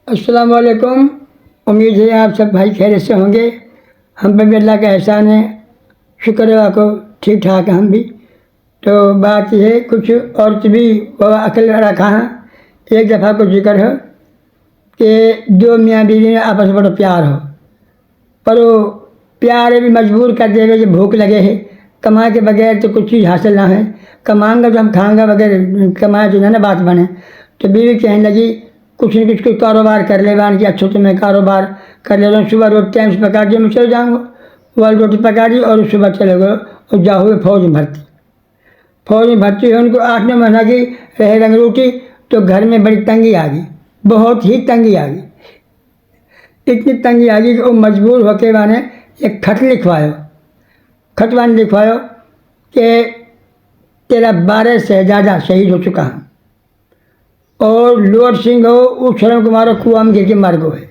अस्सलाम वालेकुम। उम्मीद है आप सब भाई खैरियत से होंगे। हम पे भी अल्लाह का एहसान है, शुक्र है आपको, ठीक ठाक है हम भी। तो बात यह है, कुछ औरत भी वह अकल रखा है। एक दफ़ा को जिक्र है कि दो मियाँ बीवी में आपस में बड़ा प्यार हो, पर वो प्यार भी मजबूर कर देगा जब भूख लगे है। कमाए के बगैर तो कुछ चीज़ हासिल ना है, कमाएंगे तो हम खाएंगे, बगैर कमाए तो ना बात बने। तो बीवी कहने लगी कुछ न कुछ कारोबार कर ले बान कि अच्छा तो मैं कारोबार कर ले रहा हूँ। सुबह रोटी टाइम से पका दिया, मैं चले जाऊँगा। वह रोटी पका दी और सुबह चले गए और जा हुए फौज में भर्ती। फौज में भर्ती हुई, उनको 8-9 महीना की रहे रंग रोटी। तो घर में बड़ी तंगी आ गई, बहुत ही तंगी आ गई। इतनी तंगी आ गई कि वो मजबूर होके मैंने एक खत लिखवायो। खत मैंने लिखवायो कि तेरा 12 शहजादा शहीद हो चुका है और लोअर सिंह हो उस शरण कुमार कुआ में गिर के मर गए,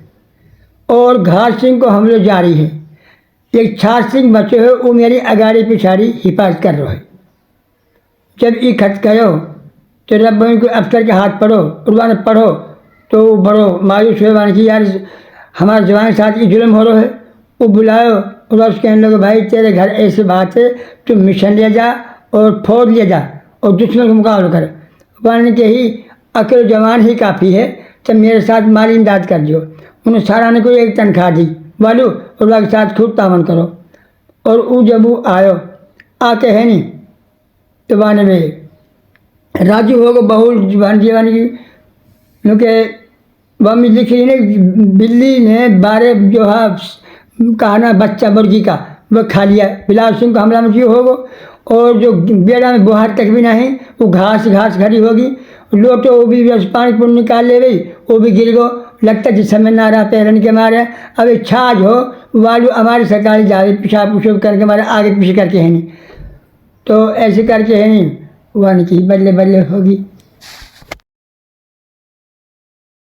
और घाट सिंह को हम लोग जारी है। एक छाछ सिंह बचे हो, वो मेरी अगाड़ी पिछाड़ी हिफाजत कर रहे। जब ये खत कहो तो रब को अफसर के हाथ पढ़ो, उर्वान पढ़ो तो बड़ो मायूस हुए मान कि यार हमारे जवान के साथ ये जुल्म हो रहा है। वो बुलायो और कहने लगे भाई तेरे घर ऐसी बात है, तुम मिशन ले जा और फौज ले जा और दुश्मन का मुकाबला कर। मान के ही अकेले जवान ही काफ़ी है, तब मेरे साथ माली इमदाद कर दियो। उन्हें साराने को एक तनख्वाह दी वालू और के साथ खूब तावन करो। और वो जब वो आयो आके है नहीं तो बाने में राजू होगा बहुल जीवन जीवन की क्योंकि वह में लिखी ने बिल्ली ने 12 जो है कहना बच्चा मुर्गी का वह खा लिया। बिलाल सिंह को हमला में जो होगा, और जो बेड़ा में बुहार तक भी नहीं, वो घास घास खड़ी होगी। लोटो वो भी बस पानी पुन निकाल ले गई, वो भी गिर गो। लगता जिस समय ना रहा पैरन के मारे। अब एक छाछ हो वालू हमारी सरकारी जावे पिशाब पुशाब करके मारे आगे पीछे करके है नहीं, तो ऐसे करके है नहीं वह नहीं की बल्ले बल्ले होगी।